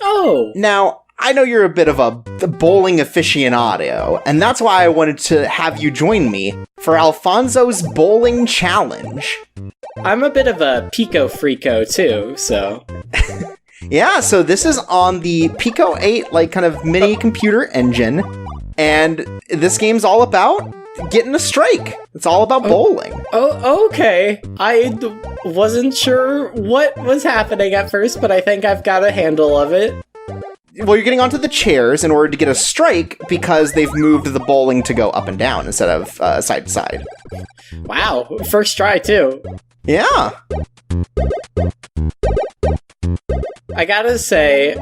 Oh! Now, I know you're a bit of a bowling aficionado, and that's why I wanted to have you join me for Alfonzo's Bowling Challenge. I'm a bit of a Pico Freako, too, so... Yeah, so this is on the Pico 8, like, kind of mini computer engine, and this game's all about getting a strike. It's all about bowling. Oh, okay. I wasn't sure what was happening at first, but I think I've got a handle of it. Well, you're getting onto the chairs in order to get a strike because they've moved the bowling to go up and down instead of side to side. Wow, first try, too. Yeah. I gotta say,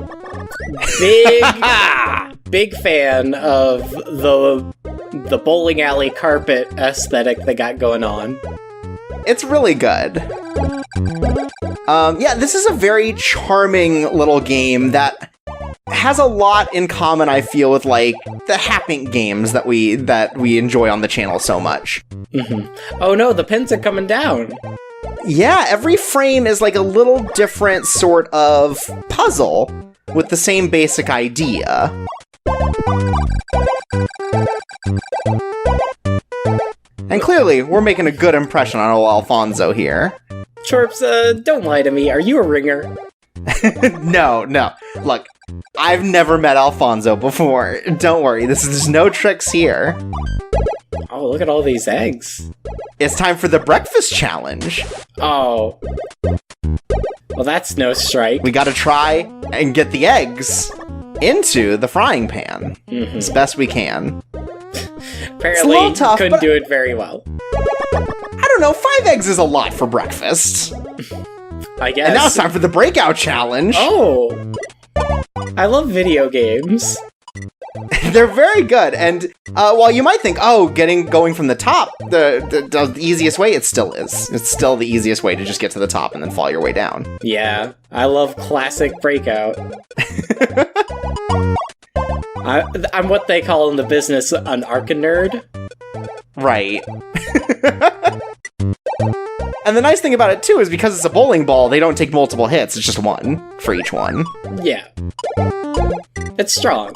big fan of the bowling alley carpet aesthetic they got going on. It's really good. Yeah, this is a very charming little game that has a lot in common, I feel, with, like, the Happink games that we enjoy on the channel so much. Mm-hmm. Oh no, the pins are coming down! Yeah, every frame is like a little different sort of puzzle with the same basic idea. And clearly, we're making a good impression on old Alfonzo here. Chorps, don't lie to me, are you a ringer? No. Look, I've never met Alfonzo before. Don't worry, there's no tricks here. Oh, look at all these eggs. It's time for the breakfast challenge. Oh. Well, that's no strike. We gotta try and get the eggs into the frying pan as best we can. Apparently, tough, couldn't do it very well. I don't know, 5 eggs is a lot for breakfast. I guess. And now it's time for the breakout challenge. Oh! I love video games. They're very good, and while you might think, oh, going from the top, the easiest way, it still is. It's still the easiest way to just get to the top and then fall your way down. Yeah, I love classic breakout. I'm what they call in the business an arca-nerd. Right. And the nice thing about it, too, is because it's a bowling ball, they don't take multiple hits, it's just one for each one. Yeah. It's strong.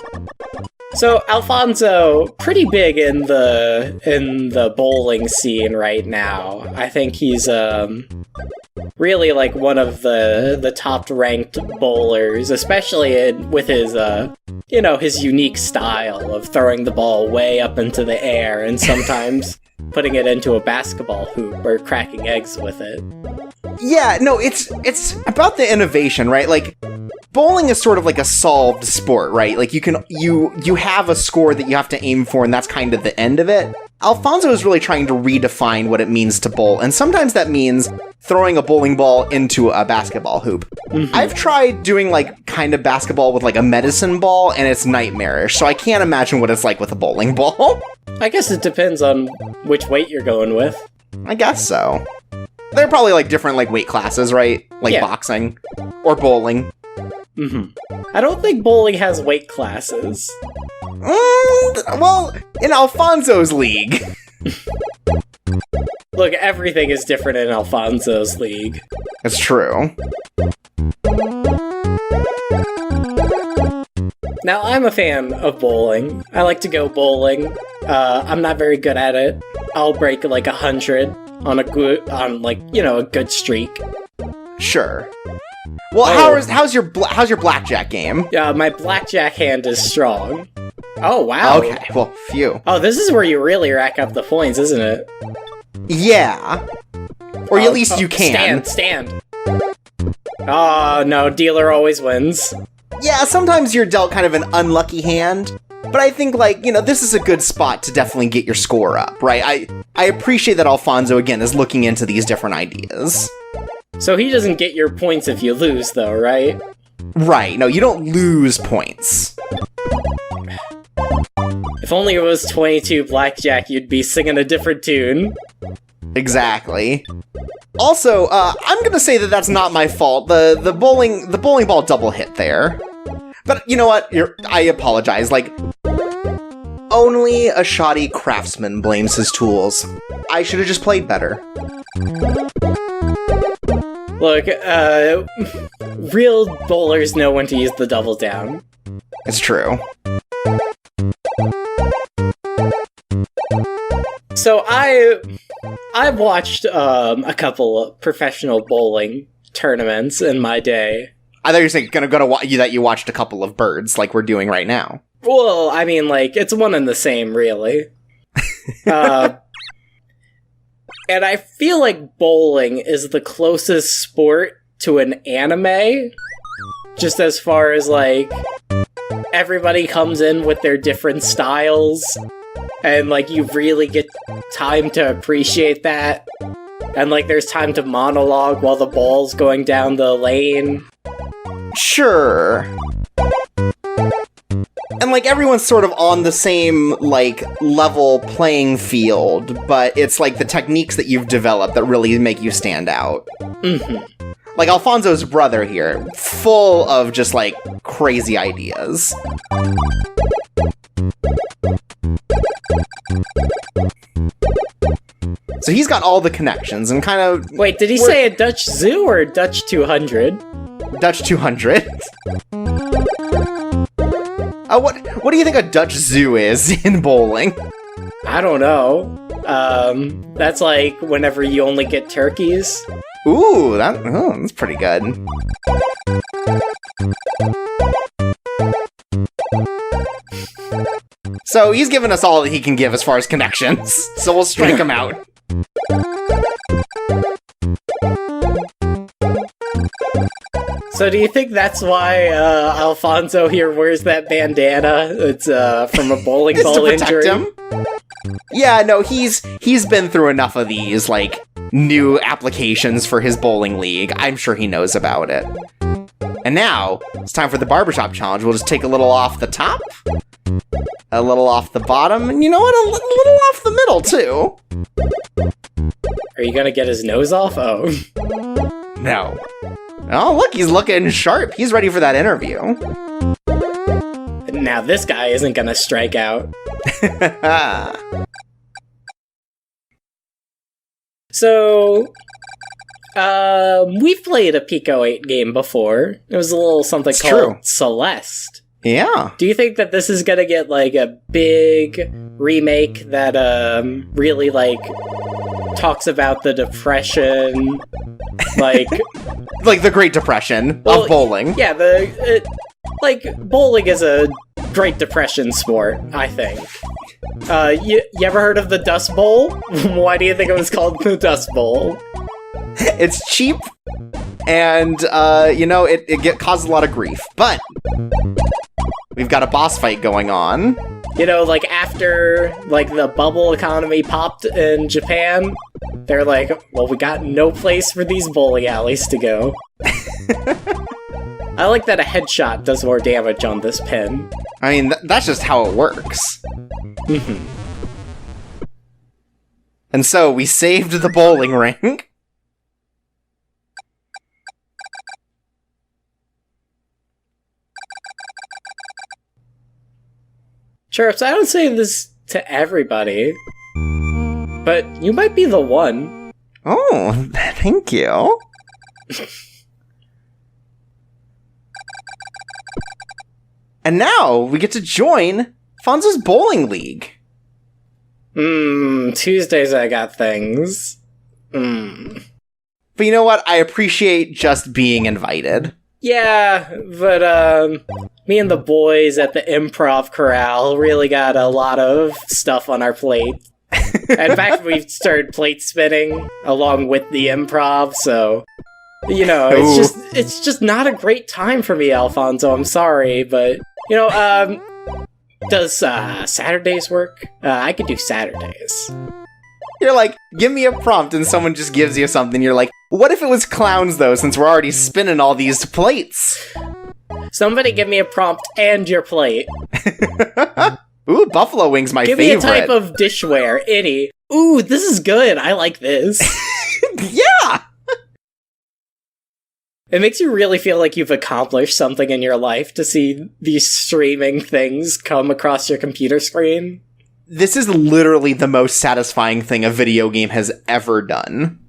So, Alfonzo, pretty big in the bowling scene right now. I think he's, really, like, one of the top-ranked bowlers, especially with his, his unique style of throwing the ball way up into the air and sometimes putting it into a basketball hoop or cracking eggs with it. Yeah, no, it's about the innovation, right? Like, bowling is sort of like a solved sport, right? Like, you have a score that you have to aim for, and that's kind of the end of it. Alfonzo is really trying to redefine what it means to bowl, and sometimes that means throwing a bowling ball into a basketball hoop. Mm-hmm. I've tried doing, like, kind of basketball with, like, a medicine ball, and it's nightmarish, so I can't imagine what it's like with a bowling ball. I guess it depends on which weight you're going with. I guess so. They're probably, like, different, like, weight classes, right? Like boxing or bowling. Mm-hmm. I don't think bowling has weight classes. Well, in Alfonzo's league. Look, everything is different in Alfonzo's league. It's true. Now, I'm a fan of bowling. I like to go bowling. I'm not very good at it. I'll break like 100 on a good streak. Sure. Well, how's your blackjack game? Yeah, my blackjack hand is strong. Oh, wow. Okay, well, phew. Oh, this is where you really rack up the points, isn't it? Yeah. Or at least you can. Stand. Oh, no, dealer always wins. Yeah, sometimes you're dealt kind of an unlucky hand, but I think, like, this is a good spot to definitely get your score up, right? I appreciate that Alfonzo, again, is looking into these different ideas. So he doesn't get your points if you lose, though, right? Right, no, you don't lose points. If only it was 22 Blackjack, you'd be singing a different tune. Exactly. Also, I'm gonna say that that's not my fault. The bowling ball double hit there. But you know what? I apologize. Like, only a shoddy craftsman blames his tools. I should have just played better. Look, real bowlers know when to use the double down. It's true. So I've watched a couple of professional bowling tournaments in my day. I thought you were saying that you watched a couple of birds, like we're doing right now. Well, I mean, like, it's one and the same, really. And I feel like bowling is the closest sport to an anime, just as far as, like, everybody comes in with their different styles, and, like, you really get time to appreciate that, and, like, there's time to monologue while the ball's going down the lane. Sure. And, like, everyone's sort of on the same, like, level playing field, but it's, like, the techniques that you've developed that really make you stand out. Mm-hmm. Like, Alfonso's brother here, full of just, like, crazy ideas. So he's got all the connections and kind of... Wait, did he say a Dutch zoo or a Dutch 200? Dutch 200. What do you think a Dutch zoo is in bowling? I don't know. That's like whenever you only get turkeys. Ooh, that's pretty good. So he's given us all that he can give as far as connections, so we'll strike him out. So do you think that's why Alfonzo here wears that bandana? It's from a bowling ball injury? Him? Yeah, no, he's been through enough of these, like, new applications for his bowling league. I'm sure he knows about it. And now, it's time for the Barbershop Challenge. We'll just take a little off the top, a little off the bottom, and you know what? A little off the middle, too. Are you gonna get his nose off? Oh. No. Oh, look, he's looking sharp. He's ready for that interview. Now this guy isn't gonna strike out. So, we've played a Pico 8 game before. It was a little something called Celeste. Yeah. Do you think that this is gonna get, like, a big remake that, really, like, talks about the Depression, like... like the Great Depression of bowling. Yeah, bowling is a Great Depression sport, I think. You ever heard of the Dust Bowl? Why do you think it was called the Dust Bowl? It's cheap, and, it causes a lot of grief, but we've got a boss fight going on. You know, like, after, like, the bubble economy popped in Japan, they're like, well, we got no place for these bowling alleys to go. I like that a headshot does more damage on this pin. I mean, that's just how it works. Mm-hmm. And so, we saved the bowling ring. Chirps, I don't say this to everybody, but you might be the one. Oh, thank you. And now, we get to join Fonzo's bowling league. Tuesdays I got things. But you know what? I appreciate just being invited. Yeah, but, me and the boys at the Improv Corral really got a lot of stuff on our plate. In fact, we've started plate spinning along with the improv, so... You know, it's just not a great time for me, Alfonzo, I'm sorry, but... You know, does, Saturdays work? I could do Saturdays. You're like, give me a prompt, and someone just gives you something. You're like, what if it was clowns, though, since we're already spinning all these plates? Somebody give me a prompt and your plate. Ooh, buffalo wings, my favorite. Give me a type of dishware, any. Ooh, this is good, I like this. Yeah! It makes you really feel like you've accomplished something in your life to see these streaming things come across your computer screen. This is literally the most satisfying thing a video game has ever done.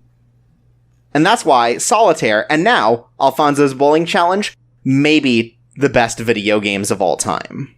And that's why Solitaire, and now Alfonso's Bowling Challenge, may be the best video games of all time.